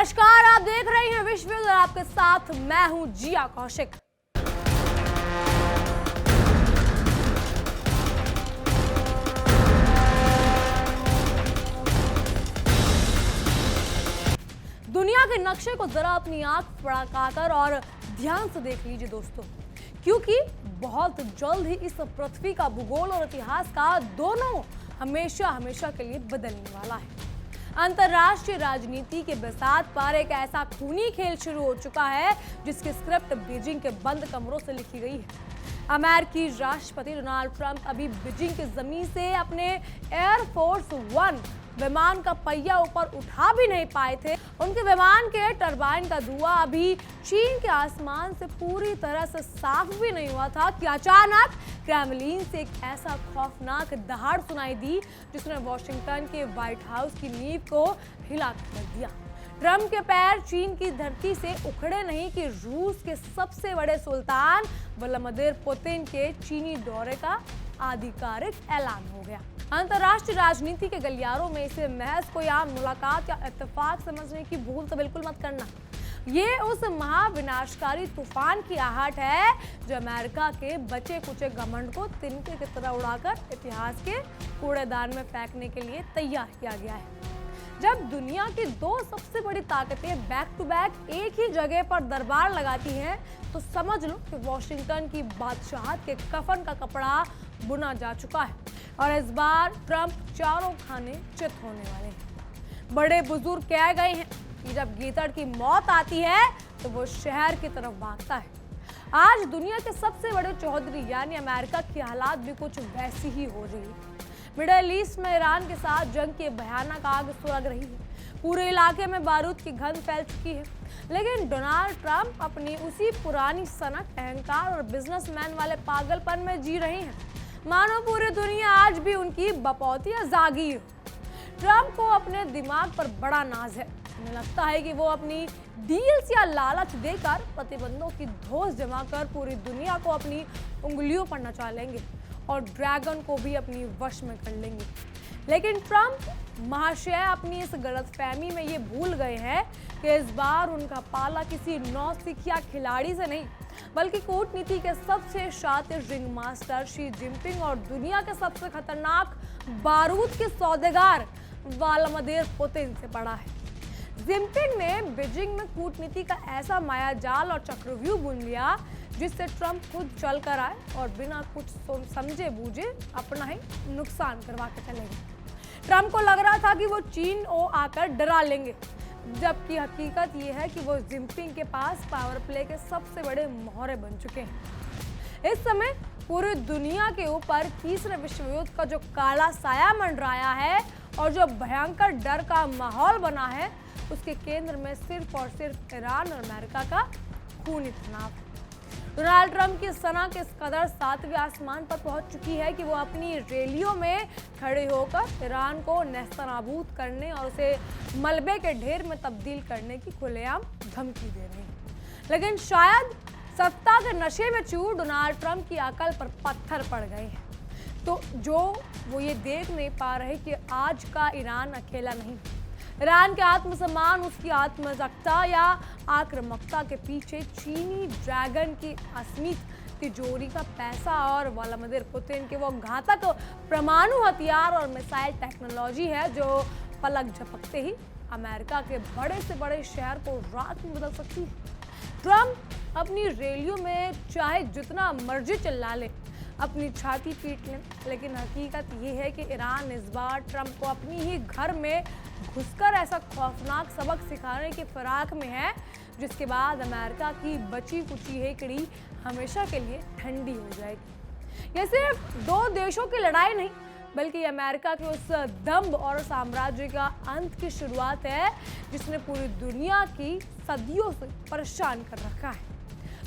नमस्कार, आप देख रहे हैं विश्व न्यूज और आपके साथ मैं हूं जिया कौशिक। दुनिया के नक्शे को जरा अपनी आंख फड़काकर और ध्यान से देख लीजिए दोस्तों, क्योंकि बहुत जल्द ही इस पृथ्वी का भूगोल और इतिहास का दोनों हमेशा हमेशा के लिए बदलने वाला है। अंतर्राष्ट्रीय राजनीति के बिसात पर एक ऐसा खूनी खेल शुरू हो चुका है जिसकी स्क्रिप्ट बीजिंग के बंद कमरों से लिखी गई है। अमेरिकी राष्ट्रपति डोनाल्ड ट्रंप अभी बीजिंग की जमीन से अपने एयरफोर्स वन विमान का पहिया ऊपर उठा भी नहीं पाए थे। उनके विमान के टरबाइन का धुआं अभी चीन के आसमान से पूरी तरह से साफ भी नहीं हुआ था कि अचानक क्रेमलिन से एक ऐसा खौफनाक दहाड़ सुनाई दी जिसने वॉशिंगटन के व्हाइट हाउस की नींव को हिला कर रख दिया। ट्रंप के पैर चीन की धरती से उखड़े नहीं कि रूस के सबसे बड़े सुल्तान व्लादिमीर पुतिन के चीनी दौरे का आधिकारिक ऐलान हो गया। अंतर्राष्ट्रीय राजनीति के गलियारों में इसे महज कोई आम मुलाकात या इत्तेफाक समझने की भूल तो बिल्कुल मत करना। ये उस महाविनाशकारी तूफान की आहट है जो अमेरिका के बचे कुचे घमंड को तिनके की तरह उड़ाकर इतिहास के कूड़ेदान में फेंकने के लिए तैयार किया गया है। जब दुनिया की दो सबसे बड़ी ताकतें बैक टू बैक एक ही जगह पर दरबार लगाती हैं तो समझ लो कि वॉशिंगटन की बादशाहत के कफन का कपड़ा बुना जा चुका है और इस बार ट्रंप चारों खाने चित होने वाले हैं। बड़े बुजुर्ग कह गए हैं कि जब गीदड़ की मौत आती है तो वो शहर की तरफ भागता है। आज दुनिया के सबसे बड़े चौधरी यानी अमेरिका की हालात भी कुछ वैसी ही हो रही है। मिडिल ईस्ट में ईरान के साथ जंग की भयानक आग सुलग रही है। पूरे इलाके में बारूद की गंध फैल चुकी है, लेकिन डोनाल्ड ट्रंप अपनी उसी पुरानी सनक, अहंकार और बिजनेसमैन वाले पागलपन में जी रहे हैं, मानो पूरी दुनिया आज भी उनकी बपौतियां जागी हो। ट्रंप को अपने दिमाग पर बड़ा नाज है। उन्हें लगता है कि वो अपनी डील्स या लालच देकर प्रतिबंधों की धौंस जमाकर पूरी दुनिया को अपनी उंगलियों पर नचा लेंगे और ड्रैगन को भी अपनी वश में कर लेंगे। लेकिन ट्रंप महाशय अपनी इस गलतफहमी में ये भूल गए हैं कि इस बार उनका पाला किसी नौसिखिया खिलाड़ी से नहीं बल्कि कूटनीति के सबसे शातिर रिंग मास्टर शी जिनपिंग और दुनिया के सबसे खतरनाक बारूद के सौदेगार व्लादिमीर पुतिन से पड़ा है। जिनपिंग ने बीजिंग में कूटनीति का ऐसा मायाजाल और चक्रव्यूह बुन लिया जिससे ट्रंप खुद चल कर आए और बिना कुछ समझे बूझे अपना ही नुकसान करवा के चले गए। ट्रंप को लग रहा था कि वो चीन को आकर डरा लेंगे, जबकि हकीकत ये है कि वो जिनपिंग के पास पावर प्ले के सबसे बड़े मोहरे बन चुके हैं। इस समय पूरी दुनिया के ऊपर तीसरे विश्व युद्ध का जो काला साया मंडराया है और जो भयंकर डर का माहौल बना है उसके केंद्र में सिर्फ और सिर्फ ईरान और अमेरिका का खूनी तनाव है। डोनाल्ड ट्रंप की सनक इस कदर सातवें आसमान पर पहुंच चुकी है कि वो अपनी रैलियों में खड़े होकर ईरान को नेस्तनाबूद करने और उसे मलबे के ढेर में तब्दील करने की खुलेआम धमकी दे रहे हैं। लेकिन शायद सत्ता के नशे में चूर डोनाल्ड ट्रंप की अकल पर पत्थर पड़ गए हैं, तो जो वो ये देख नहीं पा रहे कि आज का ईरान अकेला नहीं। ईरान के आत्मसम्मान, उसकी आत्मजकता या आक्रामकता के पीछे चीनी ड्रैगन की असीमित तिजोरी का पैसा और व्लादिमीर पुतिन के वो घातक परमाणु हथियार और मिसाइल टेक्नोलॉजी है जो पलक झपकते ही अमेरिका के बड़े से बड़े शहर को रात में बदल सकती है। ट्रंप अपनी रैलियों में चाहे जितना मर्जी चिल्ला ले, अपनी छाती पीट लें, लेकिन हकीकत ये है कि ईरान इस बार ट्रंप को अपनी ही घर में घुसकर ऐसा खौफनाक सबक सिखाने की फिराक में है जिसके बाद अमेरिका की बची कुची हेकड़ी हमेशा के लिए ठंडी हो जाएगी। ये सिर्फ दो देशों की लड़ाई नहीं बल्कि अमेरिका के उस दंभ और साम्राज्य का अंत की शुरुआत है जिसने पूरी दुनिया की सदियों से परेशान कर रखा है।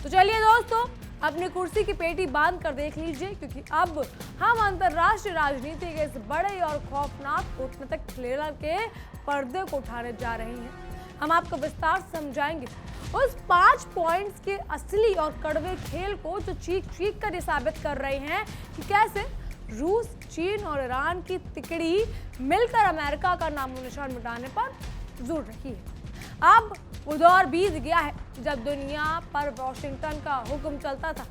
तो चलिए दोस्तों, अपनी कुर्सी की पेटी बांध कर देख लीजिए, क्योंकि अब हम अंतर्राष्ट्रीय राजनीति के इस बड़े और खौफनाक कूटनीतिक थ्रिलर के पर्दे को उठाने जा रहे हैं। हम आपको विस्तार से समझाएंगे उस 5 पॉइंट्स के असली और कड़वे खेल को जो चीख चीख कर ये साबित कर रहे हैं कि कैसे रूस, चीन और ईरान की तिकड़ी मिलकर अमेरिका का नामो निशान मिटाने पर जुड़ रही है। अब वो दौर बीत गया है जब दुनिया पर वॉशिंगटन का हुक्म चलता था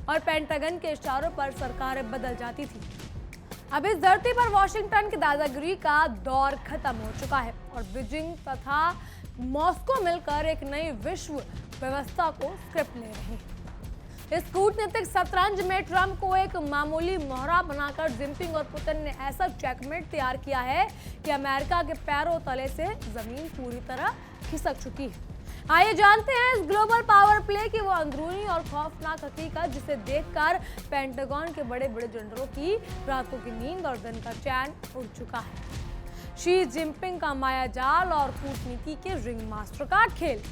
और पेंटागन के इशारों पर सरकारें बदल जाती थी। अब इस धरती पर वॉशिंगटन की दादागिरी का दौर खत्म हो चुका है और बीजिंग तथा मॉस्को मिलकर एक नई विश्व व्यवस्था को स्क्रिप्ट ले रहे हैं। इस कूटनीतिक शतरंज में ट्रंप को एक मामूली मोहरा बनाकर जिनपिंग और पुतिन ने ऐसा चेकमेट तैयार किया है कि अमेरिका के पैरों तले से जमीन पूरी तरह खिसक चुकी है। आइए जानते हैं इस ग्लोबल पावर प्ले की वो अंदरूनी और खौफनाक हकीकत जिसे देखकर पेंटागन के बड़े बड़े जनरलों की रातों की नींद और दिन का चैन उड़ चुका है। शी जिनपिंग का मायाजाल और कूटनीति के रिंग मास्टर का खेल।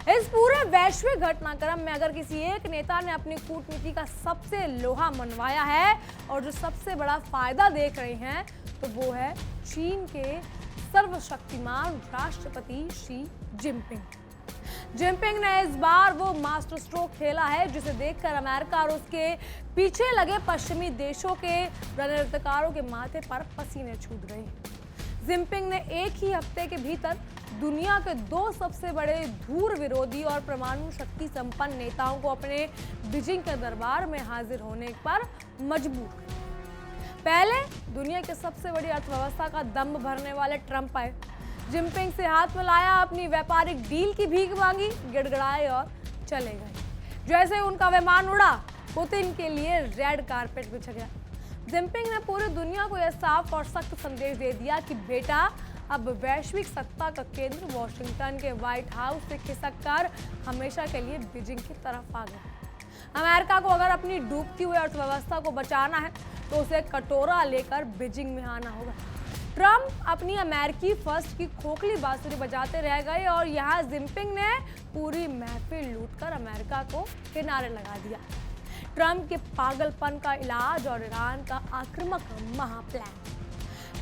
इस पूरे वैश्विक घटनाक्रम में अगर किसी एक नेता ने अपनी कूटनीति का सबसे लोहा मनवाया है और जो सबसे बड़ा फायदा देख रहे हैं तो वो है चीन के सर्वशक्तिमान राष्ट्रपति शी जिनपिंग। जिनपिंग ने इस बार वो मास्टर स्ट्रोक खेला है जिसे देखकर अमेरिका और उसके पीछे लगे पश्चिमी देशों के रणनीतिकारों के माथे पर पसीने छूट गए। जिनपिंग ने एक ही हफ्ते के भीतर दुनिया के दो सबसे बड़े धूर विरोधी और परमाणु शक्ति संपन्न नेताओं को अपने बीजिंग के दरबार में हाजिर होने पर मजबूर किया। पहले दुनिया की सबसे बड़ी अर्थव्यवस्था का दम भरने वाले ट्रंप आए, जिनपिंग से हाथ मिलाया, अपनी व्यापारिक डील की भीख मांगी, गिड़गिड़ाए और चले गए। जैसे उनका विमान उड़ा, पुतिन के लिए रेड कारपेट बिछ गया। जिनपिंग ने पूरी दुनिया को यह साफ और सख्त संदेश दे दिया कि बेटा अब वैश्विक सत्ता का केंद्र वॉशिंगटन के व्हाइट हाउस से खिसककर हमेशा के लिए बीजिंग की तरफ आ गया। अमेरिका को अगर अपनी डूबती हुई अर्थव्यवस्था को बचाना है तो उसे कटोरा लेकर बीजिंग में आना होगा। ट्रंप अपनी अमेरिकी फर्स्ट की खोखली बांसुरी बजाते रह गए और यहाँ जिनपिंग ने पूरी महफिल लूटकर अमेरिका को किनारे लगा दिया। ट्रंप के पागलपन का इलाज और ईरान का आक्रामक महाप्लान।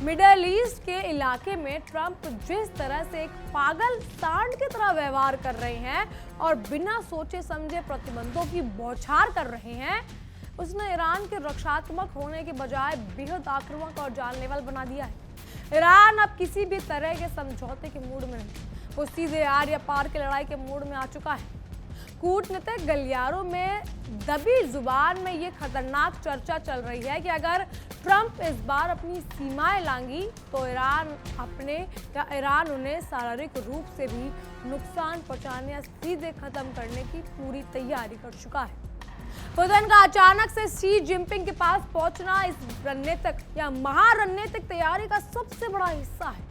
मिडल ईस्ट के इलाके में ट्रंप जिस तरह से एक पागल सांड की तरह व्यवहार कर रहे हैं और बिना सोचे समझे प्रतिबंधों की बौछार कर रहे हैं, उसने ईरान के रक्षात्मक होने के बजाय बेहद आक्रामक और जानलेवा बना दिया है। ईरान अब किसी भी तरह के समझौते के मूड में नहीं, वो सीधे आर या पार की लड़ाई के मूड में आ चुका है। कूटनीतिक गलियारों में दबी जुबान में ये खतरनाक चर्चा चल रही है कि अगर ट्रंप इस बार अपनी सीमाएं लांगी तो ईरान उन्हें शारीरिक रूप से भी नुकसान पहुंचाने या सीधे खत्म करने की पूरी तैयारी कर चुका है। पुतिन का अचानक से शी जिनपिंग के पास पहुंचना इस रणनीतिक या महारणनीतिक तैयारी का सबसे बड़ा हिस्सा है।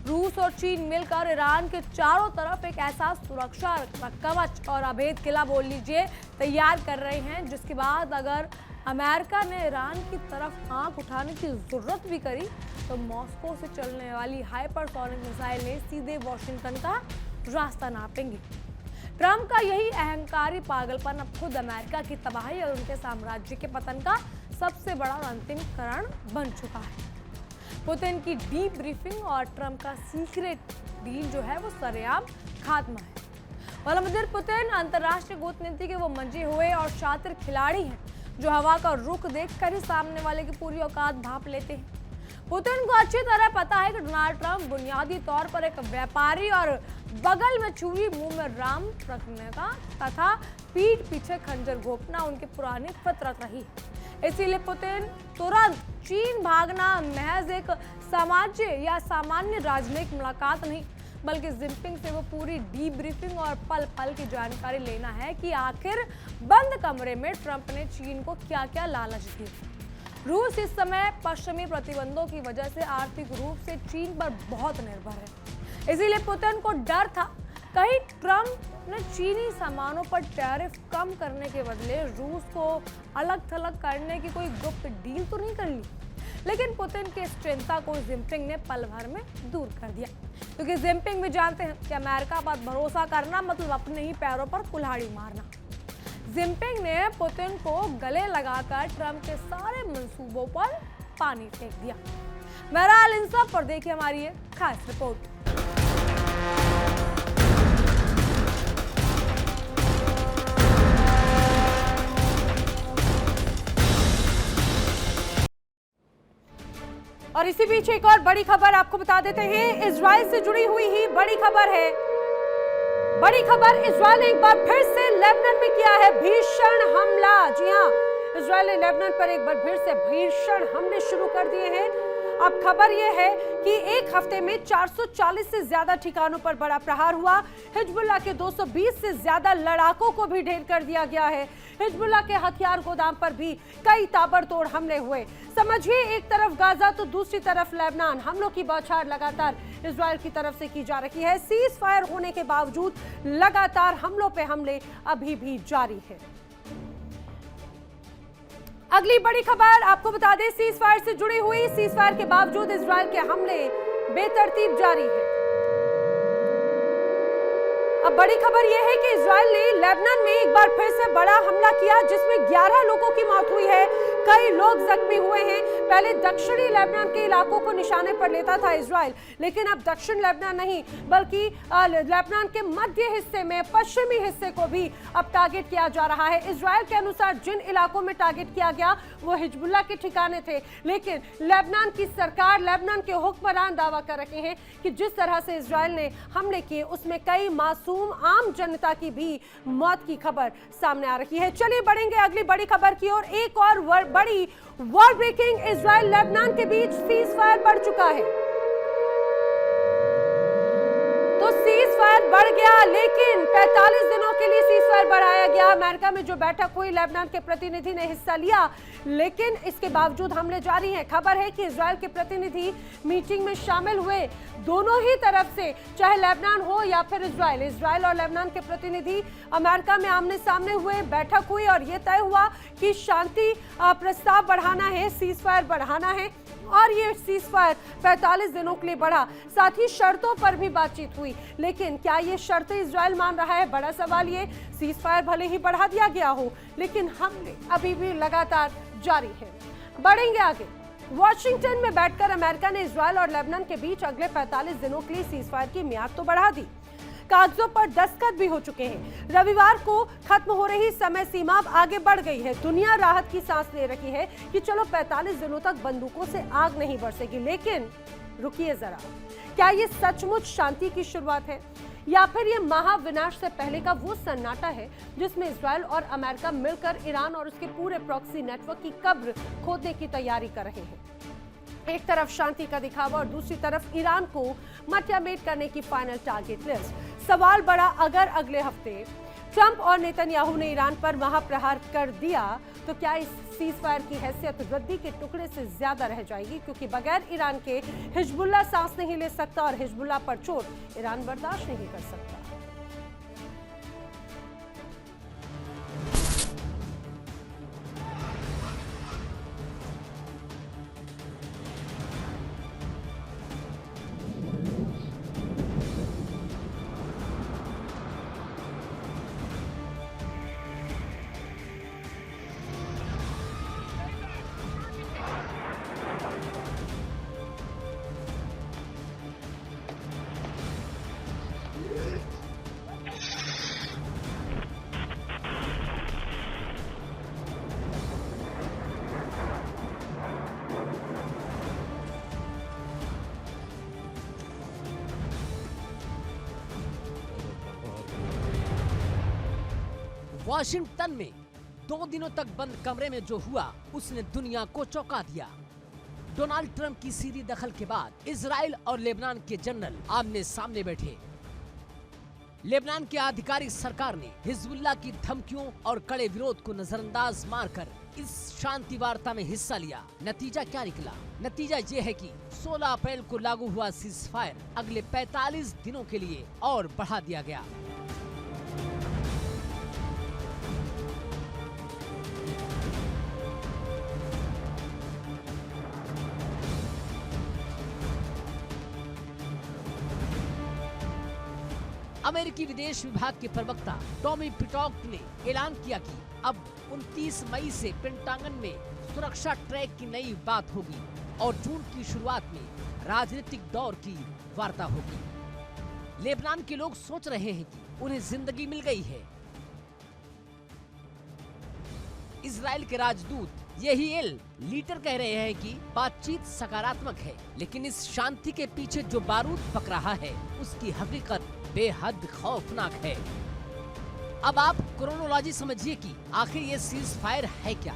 रूस और चीन मिलकर ईरान के चारों तरफ एक ऐसा सुरक्षा कवच और अभेद किला बोल लीजिए तैयार कर रहे हैं, जिसके बाद अगर अमेरिका ने ईरान की तरफ आंख उठाने की जरूरत भी करी तो मॉस्को से चलने वाली हाइपरसोनिक मिसाइलें सीधे वॉशिंगटन का रास्ता नापेंगी। ट्रंप का यही अहंकारी पागलपन अब खुद अमेरिका की तबाही और उनके साम्राज्य के पतन का सबसे बड़ा और अंतिम कारण बन चुका है। पुतिन की डीप ब्रीफिंग और ट्रंप का सीक्रेट डील जो है वो सरेआम खात्मा है। व्लादिमीर पुतिन अंतर्राष्ट्रीय कूटनीति के वो मंजे हुए और शातिर खिलाड़ी हैं जो हवा का रुख देखकर ही सामने वाले की पूरी औकात भांप लेते हैं। पुतिन को अच्छी तरह पता है कि डोनाल्ड ट्रंप बुनियादी तौर पर एक व्यापारी और बगल में छुरी मुंह में राम रखने का तथा पीठ पीछे खंजर घोंपना उनकी पुरानी फितरत रही है। इसीलिए पुतिन तुरंत चीन भागना महज एक सामान्य राजनयिक मुलाकात नहीं, बल्कि जिनपिंग से वो पूरी डीप ब्रीफिंग और पल पल की जानकारी लेना है कि आखिर बंद कमरे में ट्रंप ने चीन को क्या क्या लालच दी। रूस इस समय पश्चिमी प्रतिबंधों की वजह से आर्थिक रूप से चीन पर बहुत निर्भर है। इसीलिए पुतिन को डर था कहीं ट्रंप ने चीनी सामानों पर टैरिफ कम करने के बदले रूस को अलग थलग करने की कोई गुप्त डील तो नहीं कर ली। लेकिन पुतिन की इस चिंता को जिनपिंग ने पल भर में दूर कर दिया, क्योंकि जिनपिंग भी जानते हैं कि अमेरिका पर भरोसा करना मतलब अपने ही पैरों पर कुल्हाड़ी मारना। जिनपिंग ने पुतिन को गले लगाकर ट्रंप के सारे मंसूबों पर पानी फेंक दिया। बहरहाल इन सब पर देखिए हमारी ये खास रिपोर्ट। और इसी बीच एक और बड़ी खबर आपको बता देते हैं, इजराइल से जुड़ी हुई ही बड़ी खबर है। बड़ी खबर, इजराइल ने एक बार फिर से लेबनान में किया है भीषण हमला। जी हां, इजराइल ने लेबनान पर एक बार फिर से भीषण हमले शुरू कर दिए हैं। अब खबर यह है कि एक हफ्ते में 440 से ज्यादा ठिकानों पर बड़ा प्रहार हुआ। हिजबुल्लाह के 220 से ज्यादा लड़ाकों को भी ढेर कर दिया गया है। हिजबुल्लाह के हथियार गोदाम पर भी कई ताबड़तोड़ हमले हुए। समझिए, एक तरफ गाजा तो दूसरी तरफ लेबनान। हमलों की बौछार लगातार इजराइल की तरफ से की जा रही है। सीज फायर होने के बावजूद लगातार हमलों पे हमले अभी भी जारी है। अगली बड़ी खबर आपको बता दें, सीज फायर से जुड़ी हुई। सीज फायर के बावजूद इजराइल के हमले बेतरतीब जारी है। अब बड़ी खबर यह है कि इजराइल ने लेबनान में एक बार फिर से बड़ा हमला किया, जिसमें 11 लोगों की मौत हुई है, कई लोग जख्मी हुए हैं। पहले दक्षिणी लेबनान के इलाकों को निशाने पर लेता था इजराइल, लेकिन अब दक्षिण लेबनान नहीं बल्कि लेबनान के मध्य हिस्से में पश्चिमी हिस्से को भी अब टारगेट किया जा रहा है। इजराइल के अनुसार जिन इलाकों में टारगेट किया गया वो हिजबुल्लाह के ठिकाने थे, लेकिन लेबनान की सरकार, लेबनान के हुक्मरान दावा कर रहे हैं कि जिस तरह से इजराइल ने हमले किए उसमें कई मासूम आम जनता की भी मौत की खबर सामने आ रही है। चलिए बढ़ेंगे अगली बड़ी खबर की ओर। एक और बड़ी वॉर ब्रेकिंग, इजराइल लेबनान के बीच सीज फायर बढ़ चुका है। तो सीज फायर बढ़ गया, लेकिन 45 दिनों के लिए सीज फायर बढ़ाया गया। अमेरिका में जो बैठक हुई, लेबनान के प्रतिनिधि ने हिस्सा लिया, लेकिन इसके बावजूद हमले जारी हैं। खबर है कि इजराइल के प्रतिनिधि मीटिंग में शामिल हुए। दोनों ही तरफ से, चाहे लेबनान हो या फिर इजराइल और लेबनान के प्रतिनिधि अमेरिका में आमने सामने हुए, बैठक हुई और यह तय हुआ कि शांति प्रस्ताव बढ़ाना है, सीज फायर बढ़ाना है। और ये सीज फायर 45 दिनों के लिए बढ़ा। साथ ही शर्तों पर भी बातचीत हुई, लेकिन क्या ये शर्तें इजराइल मान रहा है? बड़ा सवाल ये। सीज फायर भले ही बढ़ा दिया गया हो, लेकिन हमले अभी भी लगातार जारी है। बढ़ेंगे आगे। वॉशिंगटन में बैठकर अमेरिका ने इजराइल और लेबनान के बीच अगले 45 दिनों के लिए सीज फायर की मियाद तो बढ़ा दी, कागजों पर दस्तखत भी हो चुके हैं। रविवार को खत्म हो रही समय सीमा अब आगे बढ़ गई है। दुनिया राहत की सांस ले रही है कि चलो 45 दिनों तक बंदूकों से आग नहीं बरसेगी। लेकिन रुकिए जरा, क्या ये सचमुच शांति की शुरुआत है या फिर ये महाविनाश से पहले का वो सन्नाटा है जिसमें इजराइल और अमेरिका मिलकर ईरान और उसके पूरे प्रॉक्सी नेटवर्क की कब्र खोदने की तैयारी कर रहे हैं? एक तरफ शांति का दिखावा और दूसरी तरफ ईरान को मटियामेट करने की फाइनल टारगेट लिस्ट। सवाल बड़ा, अगर अगले हफ्ते ट्रंप और नेतन्याहू ने ईरान पर महाप्रहार कर दिया तो क्या इस सीज फायर की हैसियत रद्दी के टुकड़े से ज्यादा रह जाएगी? क्योंकि बगैर ईरान के हिजबुल्लाह सांस नहीं ले सकता और हिजबुल्लाह पर चोट ईरान बर्दाश्त नहीं कर सकता। वॉशिंगटन में 2 दिनों तक बंद कमरे में जो हुआ उसने दुनिया को चौंका दिया। डोनाल्ड ट्रंप की सीधी दखल के बाद इजराइल और लेबनान के जनरल आमने सामने बैठे। लेबनान की आधिकारिक सरकार ने हिजबुल्लाह की धमकियों और कड़े विरोध को नजरअंदाज मारकर इस शांति वार्ता में हिस्सा लिया। नतीजा क्या निकला? नतीजा ये है कि 16 अप्रैल को लागू हुआ सीज फायर अगले 45 दिनों के लिए और बढ़ा दिया गया। अमेरिकी विदेश विभाग के प्रवक्ता टॉमी पिटॉक ने ऐलान किया कि अब 29 मई से पेंटागन में सुरक्षा ट्रैक की नई बात होगी और जून की शुरुआत में राजनीतिक दौर की वार्ता होगी। लेबनान के लोग सोच रहे हैं कि उन्हें जिंदगी मिल गई है। इजराइल के राजदूत यही एल लीटर कह रहे हैं कि बातचीत सकारात्मक है, लेकिन इस शांति के पीछे जो बारूद पक रहा है उसकी हकीकत बेहद खौफनाक है। अब आप क्रोनोलॉजी समझिए कि आखिर ये सीज फायर है क्या।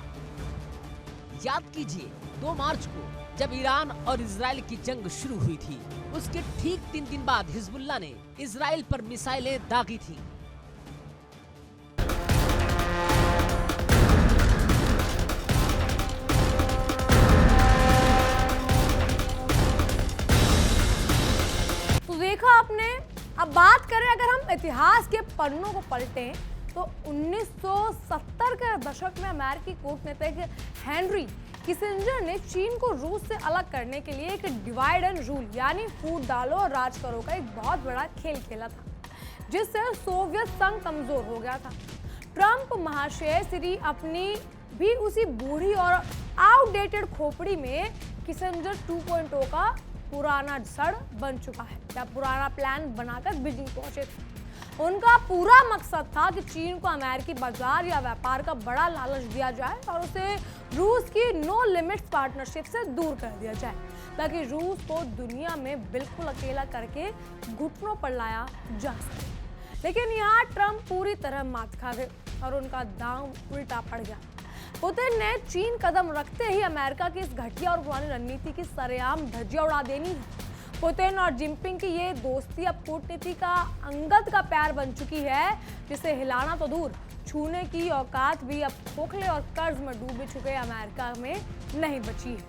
याद कीजिए 2 मार्च को जब ईरान और इजराइल की जंग शुरू हुई थी, उसके ठीक 3 दिन बाद हिजबुल्लाह ने इजराइल पर मिसाइलें दागी थी। तो देखा आपने। अब बात करें अगर हम इतिहास के पन्नों को पलटें तो 1970 के दशक में अमेरिकी कूटनीतिक हेनरी किसिंजर ने चीन को रूस से अलग करने के लिए एक डिवाइड एंड रूल यानी फूट डालो और राज करो का एक बहुत बड़ा खेल खेला था, जिससे सोवियत संघ कमजोर हो गया था। ट्रंप महाशय श्री अपनी भी उसी बूढ़ी और आउटडेटेड खोपड़ी में किसिंजर 2.0 का पुराना जड़ बन चुका है या पुराना प्लान बनाकर बीजिंग पहुंचे थे। उनका पूरा मकसद था कि चीन को अमेरिकी बाजार या व्यापार का बड़ा लालच दिया जाए और उसे रूस की नो लिमिट्स पार्टनरशिप से दूर कर दिया जाए, ताकि रूस को दुनिया में बिल्कुल अकेला करके घुटनों पर लाया जा सके। लेकिन यहाँ ट्रंप पूरी तरह मात खा गए और उनका दांव उल्टा पड़ गया। पुतिन ने चीन कदम रखते ही अमेरिका की इस घटिया और पुरानी रणनीति की सरेआम धज्जियां उड़ा देनी है। पुतिन और जिनपिंग की ये दोस्ती अब कूटनीति का अंगद का प्यार बन चुकी है, जिसे हिलाना तो दूर, छूने की औकात भी अब खोखले और कर्ज में डूबे चुके अमेरिका में नहीं बची है।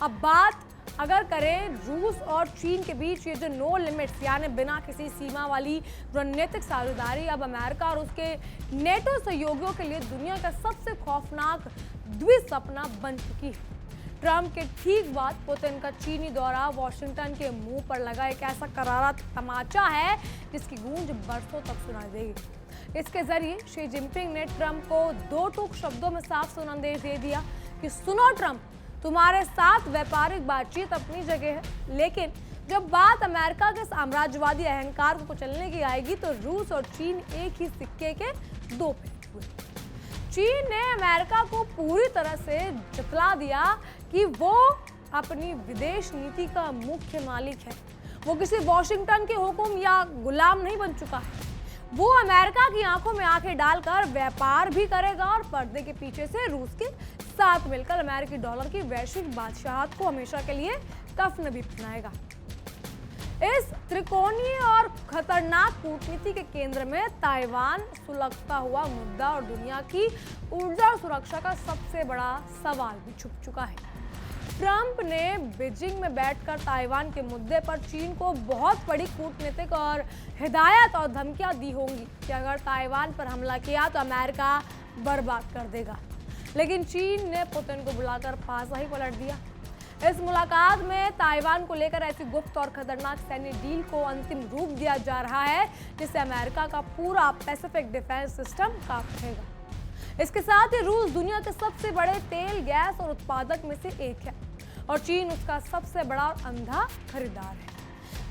अब बात अगर करें रूस और चीन के बीच ये जो नो लिमिट्स यानी बिना किसी सीमा वाली रणनीतिक साझेदारी अब अमेरिका और उसके नेटो सहयोगियों के लिए दुनिया का सबसे खौफनाक द्विसपना बन चुकी है। ट्रंप के ठीक बाद पुतिन का चीनी दौरा वॉशिंगटन के मुंह पर लगा एक ऐसा करारा तमाचा है जिसकी गूंज बरसों तक सुनाई देगी। इसके जरिए शी जिनपिंग ने ट्रंप को 2 टूक शब्दों में साफ संदेश दे दिया कि सुनो ट्रंप, तुम्हारे साथ व्यापारिक बातचीत अपनी जगह है, लेकिन जब बात अमेरिका के साम्राज्यवादी अहंकार को कुचलने की आएगी तो रूस और चीन एक ही सिक्के के 2 पहलू हुए। चीन ने अमेरिका को पूरी तरह से जतला दिया कि वो अपनी विदेश नीति का मुख्य मालिक है। वो किसी वॉशिंगटन के हुक्म या गुलाम नहीं बन चुका है। वो अमेरिका की आंखों में आंखें डालकर व्यापार भी करेगा और पर्दे के पीछे से रूस के साथ मिलकर अमेरिकी डॉलर की वैश्विक बादशाहत को हमेशा के लिए कफन भी पहनाएगा। इस त्रिकोणीय और खतरनाक कूटनीति के केंद्र में ताइवान सुलगता हुआ मुद्दा और दुनिया की ऊर्जा और सुरक्षा का सबसे बड़ा सवाल भी छुप चुका है। ट्रंप ने बीजिंग में बैठकर ताइवान के मुद्दे पर चीन को बहुत बड़ी कूटनीतिक और हिदायत और धमकियां दी होंगी कि अगर ताइवान पर हमला किया तो अमेरिका बर्बाद कर देगा। लेकिन चीन ने पुतिन को बुलाकर पासा ही पलट दिया। इस मुलाकात में ताइवान को लेकर ऐसी गुप्त और खतरनाक सैन्य डील को अंतिम रूप दिया जा रहा है जिससे अमेरिका का पूरा पैसिफिक डिफेंस सिस्टम कांप उठेगा। इसके साथ ही रूस दुनिया के सबसे बड़े तेल, गैस और उत्पादक में से एक है और चीन उसका सबसे बड़ा और अंधा खरीदार है।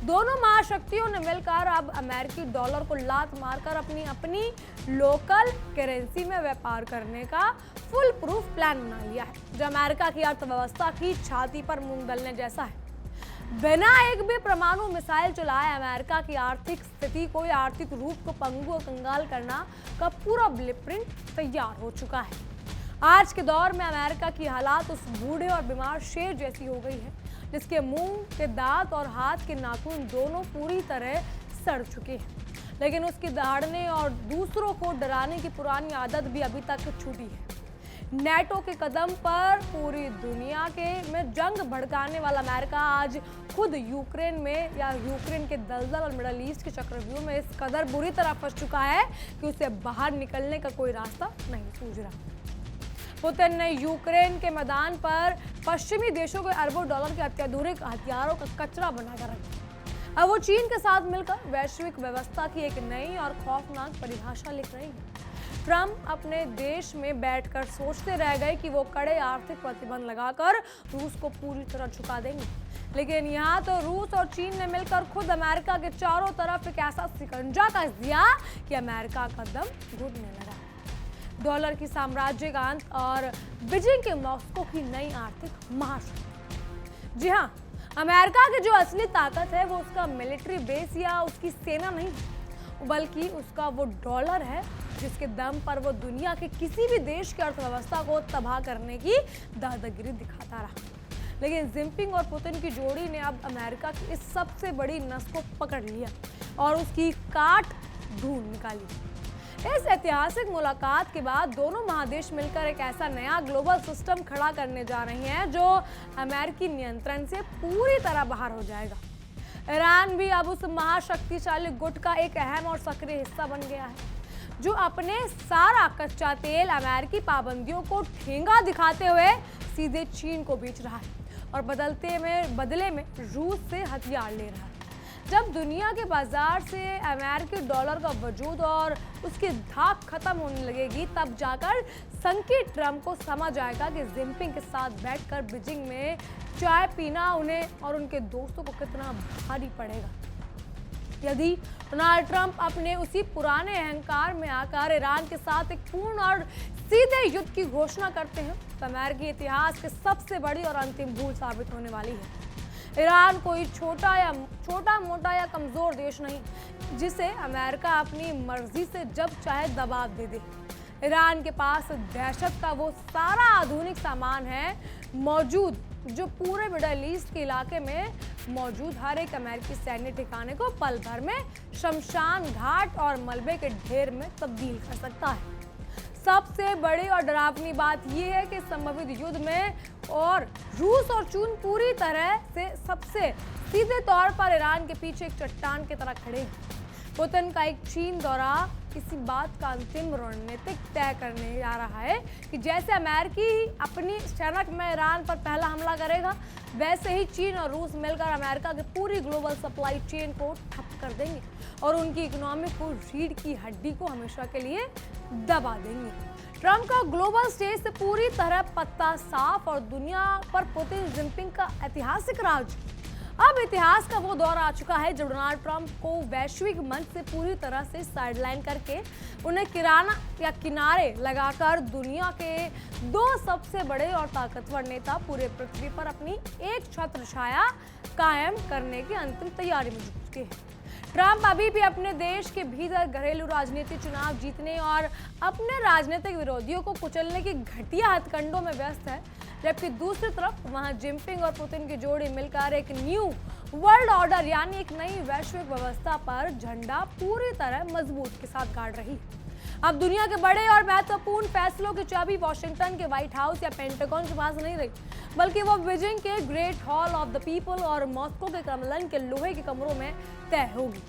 दोनों महाशक्तियों ने मिलकर अब अमेरिकी डॉलर को लात मारकर अपनी लोकल करेंसी में व्यापार करने का फुल प्रूफ प्लान बना लिया है, जो अमेरिका की अर्थव्यवस्था की छाती पर मूंग दलने जैसा है। बिना एक भी परमाणु मिसाइल चलाए अमेरिका की आर्थिक स्थिति को या आर्थिक रूप को पंगु और कंगाल करना का पूरा ब्लूप्रिंट तैयार हो चुका है। आज के दौर में अमेरिका की हालात उस बूढ़े और बीमार शेर जैसी हो गई है जिसके मुंह के दांत और हाथ के नाखून दोनों पूरी तरह सड़ चुके हैं, लेकिन उसकी दहाड़ने और दूसरों को डराने की पुरानी आदत भी अभी तक छूटी है। नेटो के कदम पर पूरी दुनिया में जंग भड़काने वाला अमेरिका आज खुद यूक्रेन में या यूक्रेन के दलदल और मिडल ईस्ट के चक्रव्यूह में इस कदर बुरी तरह फंस चुका है कि उसे बाहर निकलने का कोई रास्ता नहीं सूझ रहा। पुतिन ने यूक्रेन के मैदान पर पश्चिमी देशों के अरबों डॉलर के अत्याधुनिक हथियारों का कचरा बनाकर रखा। अब वो चीन के साथ मिलकर वैश्विक व्यवस्था की एक नई और खौफनाक परिभाषा लिख रही है। ट्रंप अपने देश में बैठकर सोचते रह गए कि वो कड़े आर्थिक प्रतिबंध लगाकर रूस को पूरी तरह झुका देंगे, लेकिन यहाँ तो रूस और चीन ने मिलकर खुद अमेरिका के चारों तरफ एक ऐसा शिकंजा कस दिया कि अमेरिका का दम घुटने लगा। डॉलर की साम्राज्य का अंत और बीजिंग के मॉस्को की नई आर्थिक महाशक्ति। जी हाँ, अमेरिका की जो असली ताकत है वो उसका मिलिट्री बेस या उसकी सेना नहीं, बल्कि उसका वो डॉलर है जिसके दम पर वो दुनिया के किसी भी देश की अर्थव्यवस्था को तबाह करने की दादागिरी दिखाता रहा। लेकिन जिनपिंग और पुतिन की जोड़ी ने अब अमेरिका की इस सबसे बड़ी नस को पकड़ लिया और उसकी काट ढूंढ निकाली। इस ऐतिहासिक मुलाकात के बाद दोनों महादेश मिलकर एक ऐसा नया ग्लोबल सिस्टम खड़ा करने जा रहे हैं जो अमेरिकी नियंत्रण से पूरी तरह बाहर हो जाएगा। ईरान भी अब उस महाशक्तिशाली गुट का एक अहम और सक्रिय हिस्सा बन गया है, जो अपने सारा कच्चा तेल अमेरिकी पाबंदियों को ठेंगा दिखाते हुए सीधे चीन को बेच रहा है और बदले में रूस से हथियार ले रहा है। जब दुनिया के बाजार से अमेरिकी डॉलर का वजूद और उसकी धाक खत्म होने लगेगी, तब जाकर संकी ट्रंप को समझ आएगा कि जिनपिंग के साथ बैठकर बीजिंग में चाय पीना उन्हें और उनके दोस्तों को कितना भारी पड़ेगा। यदि डोनाल्ड ट्रंप अपने उसी पुराने अहंकार में आकर ईरान के साथ एक पूर्ण और सीधे युद्ध की घोषणा करते हैं, तो अमेरिकी इतिहास की सबसे बड़ी और अंतिम भूल साबित होने वाली है। ईरान कोई छोटा मोटा या कमजोर देश नहीं जिसे अमेरिका अपनी मर्जी से जब चाहे दबाव दे दे। ईरान के पास दहशत का वो सारा आधुनिक सामान है मौजूद जो पूरे मिडल ईस्ट के इलाके में मौजूद हर एक अमेरिकी सैन्य ठिकाने को पल भर में शमशान घाट और मलबे के ढेर में तब्दील कर सकता है। सबसे बड़ी और डरावनी बात यह है कि संभावित युद्ध में और रूस और चीन पूरी तरह से सबसे सीधे तौर पर ईरान के पीछे एक चट्टान की तरह खड़े हैं। पुतिन का एक चीन दौरा इसी बात का अंतिम रणनीतिक तय करने जा रहा है कि जैसे अमेरिकी अपनी शनक में ईरान पर पहला हमला करेगा, वैसे ही चीन और रूस मिलकर अमेरिका की पूरी ग्लोबल सप्लाई चेन को ठप कर देंगे और उनकी इकोनॉमी को रीढ़ की हड्डी को हमेशा के लिए दबा देंगे। ट्रंप का ग्लोबल स्टेज से पूरी तरह पत्ता साफ और दुनिया पर पुतिन जिनपिंग का ऐतिहासिक राज। अब इतिहास का वो दौर आ चुका है जब डोनाल्ड ट्रंप को वैश्विक मंच से पूरी तरह से साइडलाइन करके उन्हें किनारे लगाकर दुनिया के दो सबसे बड़े और ताकतवर नेता पूरे पृथ्वी पर अपनी एक छत्र छाया कायम करने की अंतिम तैयारी में जुट चुके हैं। ट्रंप अभी भी अपने देश के भीतर घरेलू राजनीति चुनाव जीतने और अपने राजनीतिक विरोधियों को कुचलने की घटिया हथकंडों में व्यस्त है, जबकि दूसरी तरफ वहां जिनपिंग और पुतिन की जोड़ी मिलकर एक न्यू वर्ल्ड ऑर्डर यानी एक नई वैश्विक व्यवस्था पर झंडा पूरी तरह मजबूत के साथ गाड़ रही। अब दुनिया के बड़े और महत्वपूर्ण फैसलों की चाबी वॉशिंगटन के व्हाइट हाउस या पेंटागन के पास नहीं रही, बल्कि वो बीजिंग के great hall of the people और मॉस्को के क्रेमलिन के लोहे के कमरों में तय होगी।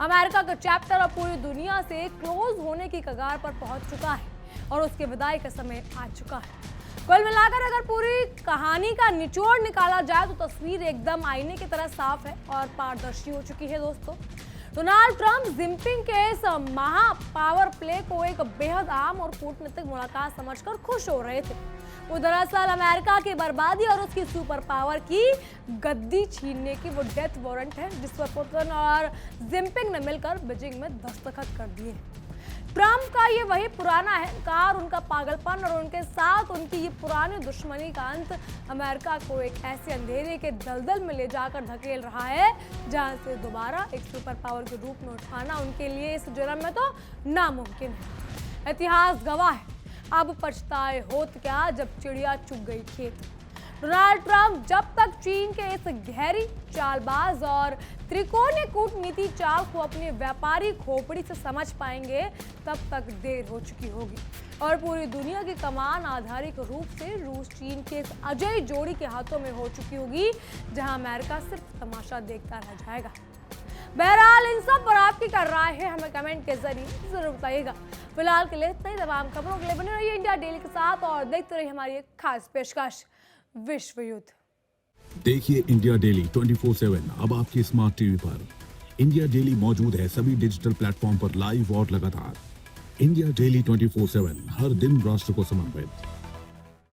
अमेरिका का चैप्टर अब पूरी दुनिया से क्लोज होने की कगार पर पहुंच चुका है और उसके विदाई का समय आ चुका है। कुल मिलाकर अगर पूरी कहानी का निचोड़ निकाला जाए तो तस्वीर एकदम आईने की तरह साफ है और पारदर्शी हो चुकी है। दोस्तों, डोनाल्ड ट्रंप जिनपिंग के इस महा पावर प्ले को एक बेहद आम और कूटनीतिक मुलाकात समझकर खुश हो रहे थे। वो दरअसल अमेरिका की बर्बादी और उसकी सुपर पावर की गद्दी छीनने की वो डेथ वारंट है जिस पर पुतिन और जिनपिंग ने मिलकर बीजिंग में दस्तखत कर दिए। ट्रंप का ये वही पुराना अहंकार, उनका पागलपन और उनके साथ उनकी ये पुरानी दुश्मनी का अंत अमेरिका को एक ऐसे अंधेरे के दलदल में ले जाकर धकेल रहा है जहां से दोबारा एक सुपर पावर के रूप में उठाना उनके लिए इस जन्म में तो नामुमकिन है। इतिहास गवाह है, अब पछताए होत क्या जब चिड़िया चुग गई खेत। डोनाल्ड ट्रंप जब तक चीन के इस गहरी चालबाज और त्रिकोणीय कूटनीति चाल को अपनी व्यापारी खोपड़ी से समझ पाएंगे, तब तक देर हो चुकी होगी और पूरी दुनिया की कमान आधारिक रूप से रूस चीन के इस अजय जोड़ी के हाथों में हो चुकी होगी, जहां अमेरिका सिर्फ तमाशा देखता रह जाएगा। बहरहाल इन सब पर आपकी क्या राय है, हमें कमेंट के जरिए जरूर बताइएगा। फिलहाल के लिए इतना ही। तमाम खबरों के लिए बने रहिए इंडिया डेली के साथ और देखते रहिए हमारी एक खास पेशकश विश्व युद्ध। देखिए इंडिया डेली 24/7 अब आपके स्मार्ट टीवी पर। इंडिया डेली मौजूद है सभी डिजिटल प्लेटफॉर्म पर लाइव और लगातार। इंडिया डेली 24/7 हर दिन राष्ट्र को समर्पित।